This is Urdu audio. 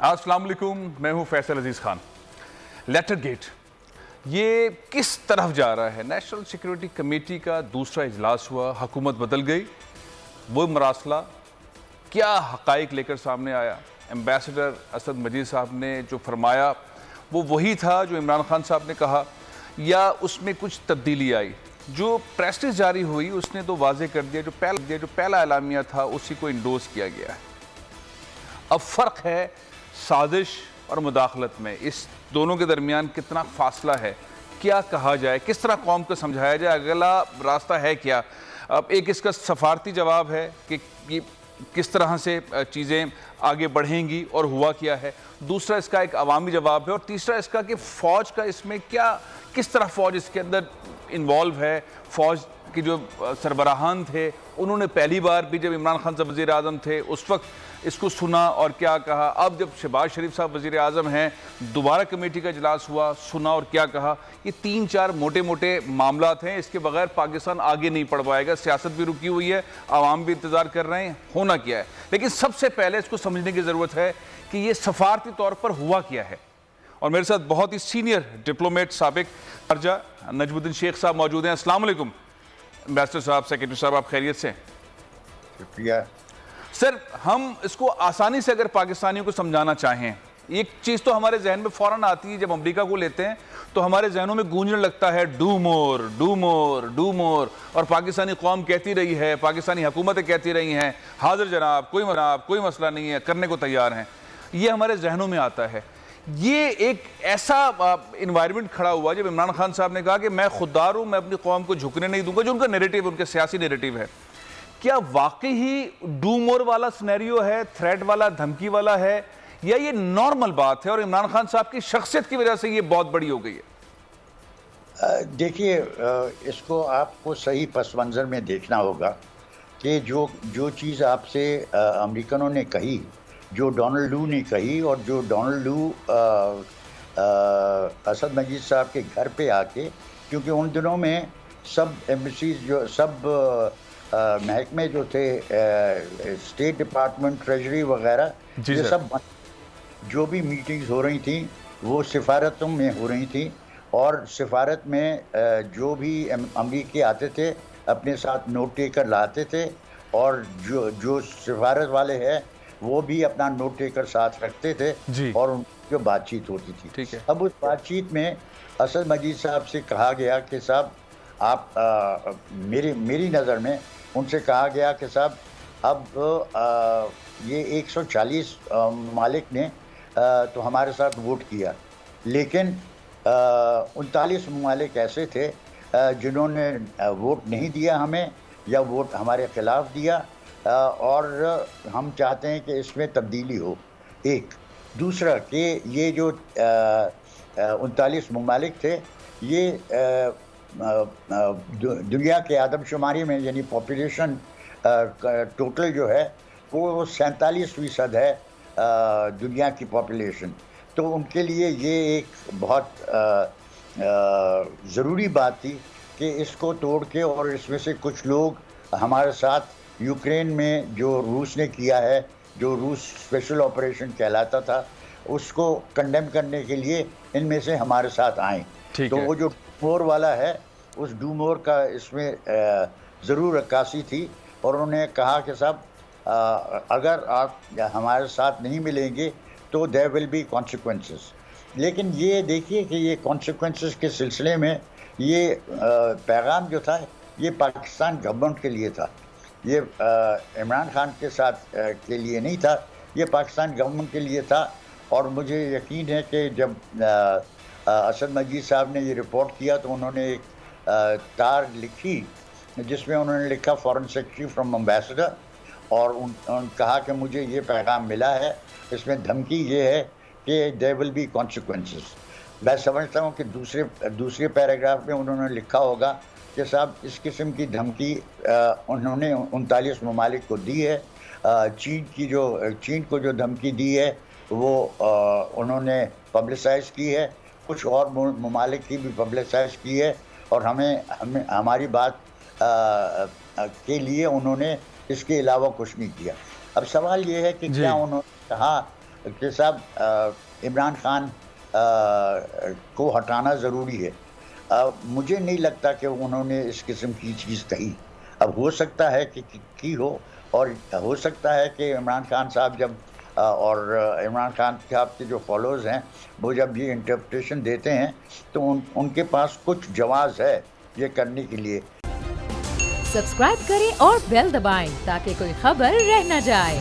السلام علیکم، میں ہوں فیصل عزیز خان۔ لیٹر گیٹ یہ کس طرف جا رہا ہے؟ نیشنل سیکیورٹی کمیٹی کا دوسرا اجلاس ہوا، حکومت بدل گئی، وہ مراسلہ کیا حقائق لے کر سامنے آیا؟ ایمبیسڈر اسد مجید صاحب نے جو فرمایا وہ وہی تھا جو عمران خان صاحب نے کہا، یا اس میں کچھ تبدیلی آئی؟ جو پریسٹس جاری ہوئی اس نے تو واضح کر دیا جو پہلا اعلامیہ تھا اسی کو انڈوز کیا گیا ہے۔ اب فرق ہے سازش اور مداخلت میں، اس دونوں کے درمیان کتنا فاصلہ ہے، کیا کہا جائے، کس طرح قوم کو سمجھایا جائے، اگلا راستہ ہے کیا؟ اب ایک اس کا سفارتی جواب ہے کہ کس طرح سے چیزیں آگے بڑھیں گی اور ہوا کیا ہے، دوسرا اس کا ایک عوامی جواب ہے، اور تیسرا اس کا کہ فوج کا اس میں کس طرح فوج اس کے اندر انوالو ہے۔ فوج کے جو سربراہان تھے انہوں نے پہلی بار بھی جب عمران خان صاحب وزیر اعظم تھے اس وقت اس کو سنا اور کیا کہا، اب جب شہباز شریف صاحب وزیر اعظم ہیں دوبارہ کمیٹی کا اجلاس ہوا، سنا اور کیا کہا۔ یہ 3-4 موٹے معاملات ہیں، اس کے بغیر پاکستان آگے نہیں پڑھ پائے گا۔ سیاست بھی رکی ہوئی ہے، عوام بھی انتظار کر رہے ہیں ہونا کیا ہے، لیکن سب سے پہلے اس کو سمجھنے کی ضرورت ہے کہ یہ سفارتی طور پر ہوا کیا ہے۔ اور میرے ساتھ بہت ہی سینئر ڈپلومیٹ سابق خارجہ نجم الدین شیخ صاحب موجود ہیں۔ السلام علیکم ایمبیسڈر صاحب، سیکریٹری صاحب، آپ خیریت سے؟ شکریہ سر، ہم اس کو آسانی سے اگر پاکستانیوں کو سمجھانا چاہیں، ایک چیز تو ہمارے ذہن میں فوراً آتی ہے، جب امریکہ کو لیتے ہیں تو ہمارے ذہنوں میں گونجنے لگتا ہے do more do more do more, اور پاکستانی قوم کہتی رہی ہے، پاکستانی حکومتیں کہتی رہی ہیں حاضر جناب، کوئی مسئلہ نہیں ہے، کرنے کو تیار ہیں، یہ ہمارے ذہنوں میں آتا ہے۔ یہ ایک ایسا انوائرمنٹ کھڑا ہوا جب عمران خان صاحب نے کہا کہ میں خوددار ہوں، میں اپنی قوم کو جھکنے نہیں دوں گا، جو ان کا نیریٹیو، ان کے سیاسی نیریٹیو ہے۔ کیا واقعی ہی ڈو مور والا سنیریو ہے، تھریٹ والا، دھمکی والا ہے، یا یہ نارمل بات ہے اور عمران خان صاحب کی شخصیت کی وجہ سے یہ بہت بڑی ہو گئی ہے؟ دیکھیے، اس کو آپ کو صحیح پس منظر میں دیکھنا ہوگا کہ جو چیز آپ سے امریکنوں نے کہی، جو ڈونلڈ لو نے کہی، اور جو ڈونلڈ لو اسد مجید صاحب کے گھر پہ آ کے، کیونکہ ان دنوں میں سب ایمبیسیز، جو سب محکمے جو تھے، اسٹیٹ ڈپارٹمنٹ، ٹریجری وغیرہ، یہ سب جو بھی میٹنگز ہو رہی تھیں وہ سفارتوں میں ہو رہی تھیں، اور سفارت میں جو بھی امریکی آتے تھے اپنے ساتھ نوٹ ٹیکر لاتے تھے، اور جو سفارت والے ہیں وہ بھی اپنا نوٹ ٹیکر ساتھ رکھتے تھے، اور ان کی جو بات چیت ہوتی تھی۔ اب اس بات چیت میں اسد مجید صاحب سے کہا گیا کہ صاحب آپ، میری نظر میں ان سے کہا گیا کہ صاحب اب یہ 140 ممالک نے تو ہمارے ساتھ ووٹ کیا، لیکن 39 ممالک ایسے تھے جنہوں نے ووٹ نہیں دیا ہمیں، یا ووٹ ہمارے خلاف دیا، اور ہم چاہتے ہیں کہ اس میں تبدیلی ہو۔ ایک دوسرا کہ یہ جو 39 ممالک تھے، یہ دنیا کے آدم شماری میں، یعنی پاپولیشن ٹوٹل جو ہے وہ 47% ہے دنیا کی پاپولیشن، تو ان کے لیے یہ ایک بہت ضروری بات تھی کہ اس کو توڑ کے، اور اس میں سے کچھ لوگ ہمارے ساتھ یوکرین میں جو روس نے کیا ہے، جو روس اسپیشل آپریشن کہلاتا تھا، اس کو کنڈیم کرنے کے لیے ان میں سے ہمارے ساتھ آئیں۔ تو وہ جو ڈو مور والا ہے، اس ڈو مور کا اس میں ضرور عکاسی تھی، اور انہوں نے کہا کہ صاحب اگر آپ ہمارے ساتھ نہیں ملیں گے تو there will be consequences۔ لیکن یہ دیکھیے کہ یہ consequences کے سلسلے میں یہ پیغام جو تھا یہ پاکستان گورنمنٹ کے لیے تھا، یہ عمران خان کے ساتھ کے لیے نہیں تھا، یہ پاکستان گورنمنٹ کے لیے تھا۔ اور مجھے یقین ہے کہ جب اسد مجید صاحب نے یہ رپورٹ کیا تو انہوں نے ایک تار لکھی جس میں انہوں نے لکھا فارن سیکرٹری فرام ایمبیسڈر، اور کہا کہ مجھے یہ پیغام ملا ہے، اس میں دھمکی یہ ہے کہ there will be consequences۔ میں سمجھتا ہوں کہ دوسرے پیراگراف میں انہوں نے لکھا ہوگا کہ صاحب اس قسم کی دھمکی انہوں نے 39 ممالک کو دی ہے۔ چین کو جو دھمکی دی ہے وہ انہوں نے پبلسائز کی ہے، کچھ اور ممالک کی بھی پبلسائز کی ہے، اور ہماری بات کے لیے انہوں نے اس کے علاوہ کچھ نہیں کیا۔ اب سوال یہ ہے کہ کیا انہوں نے کہا کہ صاحب عمران خان کو ہٹانا ضروری ہے. مجھے نہیں لگتا کہ انہوں نے اس قسم کی چیز کہی. اب ہو سکتا ہے کہ کی ہو، اور ہو سکتا ہے کہ عمران خان صاحب جب اور عمران خان صاحب کے جو فالوورز ہیں وہ جب یہ انٹرپریٹیشن دیتے ہیں تو ان کے پاس کچھ جواز ہے یہ کرنے کے لیے. سبسکرائب کریں اور بیل دبائیں تاکہ کوئی خبر رہ نہ جائے.